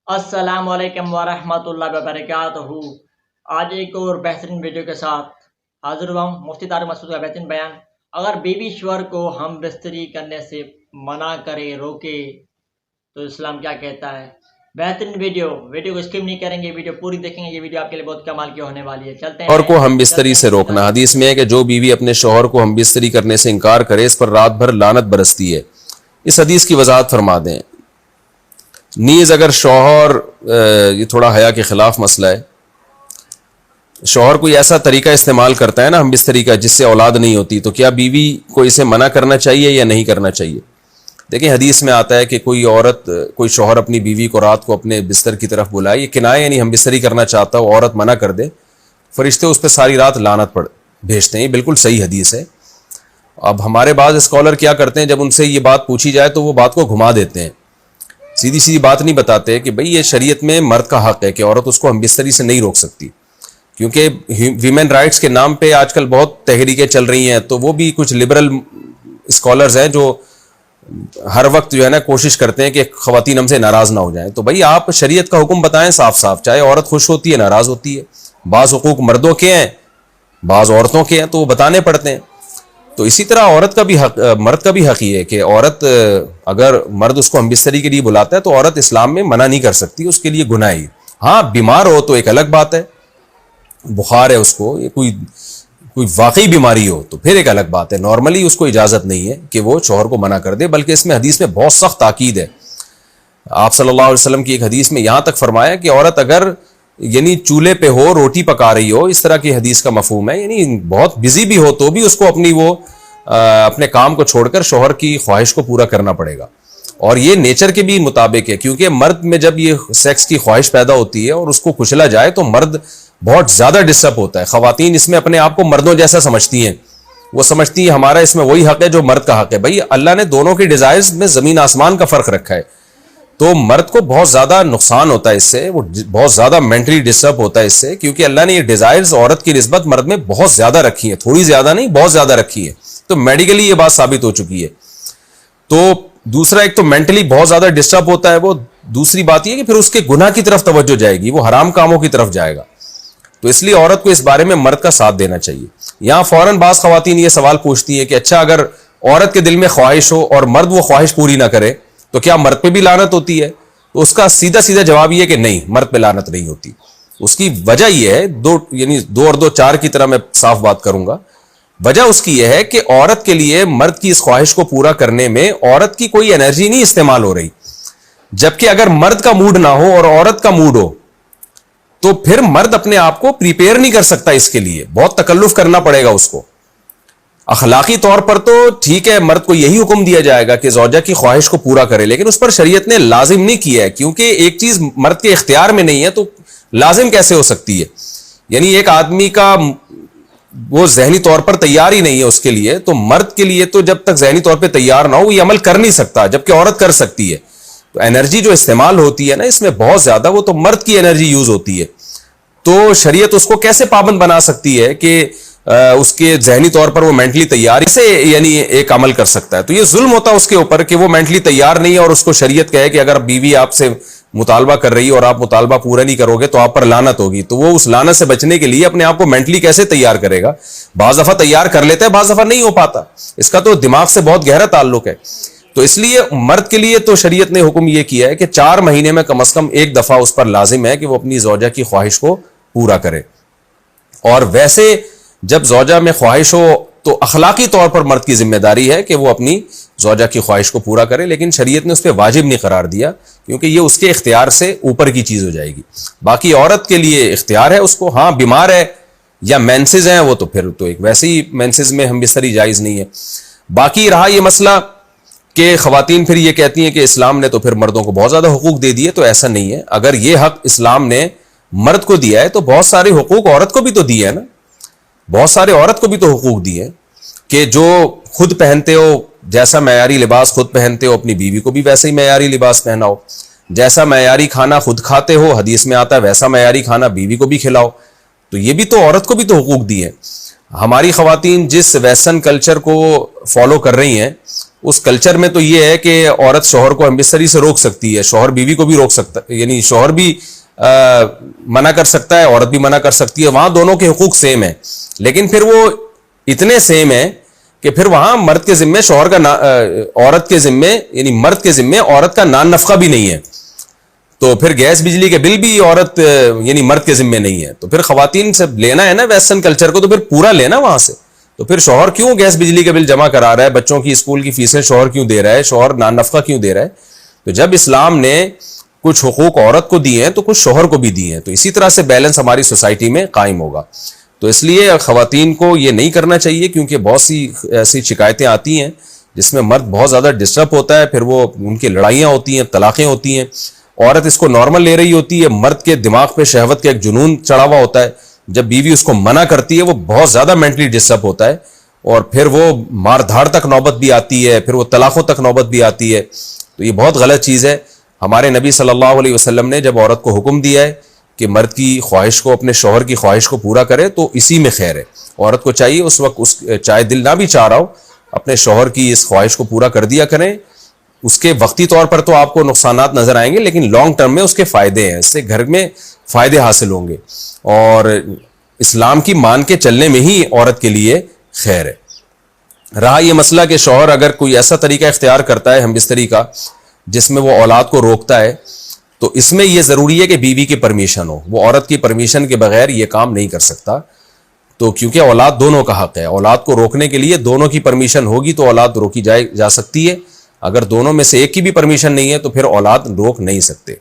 السلام علیکم ورحمۃ اللہ وبرکاتہ۔ آج ایک اور بہترین ویڈیو کے ساتھ حاضر ہوا ہوں۔ مفتی طارق مسعود کا بہترین بیان، اگر بیوی شوہر کو ہم بستری کرنے سے منع کرے، روکے تو اسلام کیا کہتا ہے۔ بہترین ویڈیو کو اسکپ نہیں کریں گے، ویڈیو پوری دیکھیں گے، یہ ویڈیو آپ کے لیے بہت کمال کی ہونے والی ہے۔ چلتے ہیں شوہر کو ہم بستری سے روکنا۔ حدیث میں ہے کہ جو بیوی اپنے شوہر کو ہم بستری کرنے سے انکار کرے اس پر رات بھر لعنت برستی ہے۔ اس حدیث کی وضاحت فرما دیں۔ نیز اگر شوہر، یہ تھوڑا حیا کے خلاف مسئلہ ہے، شوہر کوئی ایسا طریقہ استعمال کرتا ہے نا ہم بستری کا جس سے اولاد نہیں ہوتی، تو کیا بیوی کو اسے منع کرنا چاہیے یا نہیں کرنا چاہیے؟ دیکھیں حدیث میں آتا ہے کہ کوئی شوہر اپنی بیوی کو رات کو اپنے بستر کی طرف بلائے، یہ کنایہ یعنی ہم بستری کرنا چاہتا ہو، عورت منع کر دے، فرشتے اس پہ ساری رات لعنت بھیجتے ہیں۔ یہ بالکل صحیح حدیث ہے۔ اب ہمارے بعض اسکالر کیا کرتے ہیں، جب ان سے یہ بات پوچھی جائے تو وہ بات کو گھما دیتے ہیں، سیدھی بات نہیں بتاتے کہ بھئی یہ شریعت میں مرد کا حق ہے کہ عورت اس کو ہم بستری سے نہیں روک سکتی، کیونکہ ویمن رائٹس کے نام پہ آج کل بہت تحریکیں چل رہی ہیں، تو وہ بھی کچھ لبرل اسکالرز ہیں جو ہر وقت جو ہے نا کوشش کرتے ہیں کہ خواتین ہم سے ناراض نہ ہو جائیں۔ تو بھئی آپ شریعت کا حکم بتائیں صاف، چاہے عورت خوش ہوتی ہے ناراض ہوتی ہے، بعض حقوق مردوں کے ہیں بعض عورتوں کے ہیں تو وہ بتانے پڑتے ہیں۔ تو اسی طرح مرد کا بھی حق یہ ہے کہ عورت، اگر مرد اس کو ہم بستری کے لیے بلاتا ہے تو عورت اسلام میں منع نہیں کر سکتی، اس کے لیے گناہ ہے۔ ہاں بیمار ہو تو ایک الگ بات ہے، بخار ہے اس کو، یہ کوئی واقعی بیماری ہو تو پھر ایک الگ بات ہے، نارملی اس کو اجازت نہیں ہے کہ وہ شوہر کو منع کر دے، بلکہ اس میں حدیث میں بہت سخت تاکید ہے۔ آپ صلی اللہ علیہ وسلم کی ایک حدیث میں یہاں تک فرمایا کہ عورت اگر یعنی چولہے پہ ہو، روٹی پکا رہی ہو، اس طرح کی حدیث کا مفہوم ہے، یعنی بہت بزی بھی ہو تو بھی اس کو اپنے کام کو چھوڑ کر شوہر کی خواہش کو پورا کرنا پڑے گا، اور یہ نیچر کے بھی مطابق ہے، کیونکہ مرد میں جب یہ سیکس کی خواہش پیدا ہوتی ہے اور اس کو کچلا جائے تو مرد بہت زیادہ ڈسٹرب ہوتا ہے۔ خواتین اس میں اپنے آپ کو مردوں جیسا سمجھتی ہیں، وہ سمجھتی ہیں ہمارا اس میں وہی حق ہے جو مرد کا حق ہے۔ بھائی اللہ نے دونوں کے ڈیزائرز میں زمین آسمان کا فرق رکھا ہے، تو مرد کو بہت زیادہ نقصان ہوتا ہے اس سے، وہ بہت زیادہ مینٹلی ڈسٹرب ہوتا ہے اس سے، کیونکہ اللہ نے یہ ڈیزائرز عورت کی نسبت مرد میں بہت زیادہ رکھی ہیں، تھوڑی زیادہ نہیں بہت زیادہ رکھی ہیں، تو میڈیکلی یہ بات ثابت ہو چکی ہے۔ تو دوسرا، ایک تو مینٹلی بہت زیادہ ڈسٹرب ہوتا ہے وہ، دوسری بات یہ کہ پھر اس کے گناہ کی طرف توجہ جائے گی، وہ حرام کاموں کی طرف جائے گا، تو اس لیے عورت کو اس بارے میں مرد کا ساتھ دینا چاہیے۔ یہاں فوراً بعض خواتین یہ سوال پوچھتی ہیں کہ اچھا اگر عورت کے دل میں خواہش ہو اور مرد وہ خواہش پوری نہ کرے تو کیا مرد پہ بھی لعنت ہوتی ہے؟ تو اس کا سیدھا جواب یہ ہے کہ نہیں، مرد پہ لعنت نہیں ہوتی۔ اس کی وجہ یہ ہے، دو اور دو چار کی طرح میں صاف بات کروں گا۔ وجہ اس کی یہ ہے کہ عورت کے لیے مرد کی اس خواہش کو پورا کرنے میں عورت کی کوئی انرجی نہیں استعمال ہو رہی، جبکہ اگر مرد کا موڈ نہ ہو اور عورت کا موڈ ہو تو پھر مرد اپنے آپ کو پریپیئر نہیں کر سکتا، اس کے لیے بہت تکلف کرنا پڑے گا اس کو۔ اخلاقی طور پر تو ٹھیک ہے، مرد کو یہی حکم دیا جائے گا کہ زوجہ کی خواہش کو پورا کرے، لیکن اس پر شریعت نے لازم نہیں کیا ہے، کیونکہ ایک چیز مرد کے اختیار میں نہیں ہے تو لازم کیسے ہو سکتی ہے؟ یعنی ایک آدمی کا وہ ذہنی طور پر تیار ہی نہیں ہے اس کے لیے، تو مرد کے لیے تو جب تک ذہنی طور پہ تیار نہ ہو وہ یہ عمل کر نہیں سکتا، جبکہ عورت کر سکتی ہے۔ تو انرجی جو استعمال ہوتی ہے نا اس میں بہت زیادہ، وہ تو مرد کی انرجی یوز ہوتی ہے، تو شریعت اس کو کیسے پابند بنا سکتی ہے کہ اس کے ذہنی طور پر وہ مینٹلی تیار سے یعنی ایک عمل کر سکتا ہے؟ تو یہ ظلم ہوتا ہے اس کے اوپر کہ وہ مینٹلی تیار نہیں ہے، اور اس کو شریعت کہے کہ اگر بیوی آپ سے مطالبہ کر رہی ہے اور آپ مطالبہ پورا نہیں کرو گے تو آپ پر لعنت ہوگی، تو وہ اس لعنت سے بچنے کے لیے اپنے آپ کو مینٹلی کیسے تیار کرے گا؟ بعض دفعہ تیار کر لیتا ہے، بعض دفعہ نہیں ہو پاتا، اس کا تو دماغ سے بہت گہرا تعلق ہے۔ تو اس لیے مرد کے لیے تو شریعت نے حکم یہ کیا ہے کہ 4 مہینے میں کم از کم ایک دفعہ اس پر لازم ہے کہ وہ اپنی زوجہ کی خواہش کو پورا کرے۔ اور ویسے جب زوجہ میں خواہش ہو تو اخلاقی طور پر مرد کی ذمہ داری ہے کہ وہ اپنی زوجہ کی خواہش کو پورا کرے، لیکن شریعت نے اس پہ واجب نہیں قرار دیا، کیونکہ یہ اس کے اختیار سے اوپر کی چیز ہو جائے گی۔ باقی عورت کے لیے اختیار ہے اس کو، ہاں بیمار ہے یا مینسز ہیں وہ تو پھر تو ایک ویسے ہی مینسز میں ہم بستری جائز نہیں ہے۔ باقی رہا یہ مسئلہ کہ خواتین پھر یہ کہتی ہیں کہ اسلام نے تو پھر مردوں کو بہت زیادہ حقوق دے دیے، تو ایسا نہیں ہے۔ اگر یہ حق اسلام نے مرد کو دیا ہے تو بہت سارے حقوق عورت کو بھی تو دیے ہیں نا، بہت سارے عورت کو بھی تو حقوق دیے ہیں کہ جو خود پہنتے ہو، جیسا معیاری لباس خود پہنتے ہو اپنی بیوی کو بھی ویسا ہی معیاری لباس پہناؤ، جیسا معیاری کھانا خود کھاتے ہو حدیث میں آتا ہے ویسا معیاری کھانا بیوی کو بھی کھلاؤ، تو یہ بھی تو عورت کو بھی تو حقوق دیے ہیں۔ ہماری خواتین جس ویسٹرن کلچر کو فالو کر رہی ہیں اس کلچر میں تو یہ ہے کہ عورت شوہر کو ہم بستری سے روک سکتی ہے, شوہر بیوی کو بھی روک سکتا ہے, یعنی شوہر بھی منع کر سکتا ہے, عورت بھی منع کر سکتی ہے, وہاں دونوں کے حقوق سیم ہیں. لیکن پھر وہ اتنے سیم ہیں کہ پھر وہاں مرد کے ذمے شوہر کا عورت کے ذمے یعنی مرد کے ذمے عورت کا نان نفقہ بھی نہیں ہے. تو پھر گیس بجلی کے بل بھی عورت یعنی مرد کے ذمے نہیں ہے. تو پھر خواتین سے لینا ہے نا ویسٹرن کلچر کو, تو پھر پورا لینا وہاں سے. تو پھر شوہر کیوں گیس بجلی کے بل جمع کرا رہا ہے, بچوں کی اسکول کی فیسیں شوہر کیوں دے رہا ہے, شوہر نان نفقہ کیوں دے رہا ہے؟ تو جب اسلام نے کچھ حقوق عورت کو دیے ہیں تو کچھ شوہر کو بھی دیے ہیں, تو اسی طرح سے بیلنس ہماری سوسائٹی میں قائم ہوگا. تو اس لیے خواتین کو یہ نہیں کرنا چاہیے, کیونکہ بہت سی ایسی شکایتیں آتی ہیں جس میں مرد بہت زیادہ ڈسٹرب ہوتا ہے, پھر وہ ان کی لڑائیاں ہوتی ہیں, طلاقیں ہوتی ہیں. عورت اس کو نارمل لے رہی ہوتی ہے, مرد کے دماغ پہ شہوت کا ایک جنون چڑھا ہوا ہوتا ہے. جب بیوی اس کو منع کرتی ہے وہ بہت زیادہ مینٹلی ڈسٹرب ہوتا ہے, اور پھر وہ مار دھاڑ تک نوبت بھی آتی ہے, پھر وہ طلاقوں تک نوبت بھی آتی ہے. تو یہ بہت غلط چیز ہے. ہمارے نبی صلی اللہ علیہ وسلم نے جب عورت کو حکم دیا ہے کہ مرد کی خواہش کو, اپنے شوہر کی خواہش کو پورا کرے, تو اسی میں خیر ہے. عورت کو چاہیے اس وقت چاہے دل نہ بھی چاہ رہا ہو, اپنے شوہر کی اس خواہش کو پورا کر دیا کریں. اس کے وقتی طور پر تو آپ کو نقصانات نظر آئیں گے, لیکن لانگ ٹرم میں اس کے فائدے ہیں, اس سے گھر میں فائدے حاصل ہوں گے, اور اسلام کی مان کے چلنے میں ہی عورت کے لیے خیر ہے. رہا یہ مسئلہ کہ شوہر اگر کوئی ایسا طریقہ اختیار کرتا ہے ہم بستری کا جس میں وہ اولاد کو روکتا ہے, تو اس میں یہ ضروری ہے کہ بیوی کی پرمیشن ہو. وہ عورت کی پرمیشن کے بغیر یہ کام نہیں کر سکتا. تو کیونکہ اولاد دونوں کا حق ہے, اولاد کو روکنے کے لیے دونوں کی پرمیشن ہوگی تو اولاد روکی جا سکتی ہے. اگر دونوں میں سے ایک کی بھی پرمیشن نہیں ہے تو پھر اولاد روک نہیں سکتے.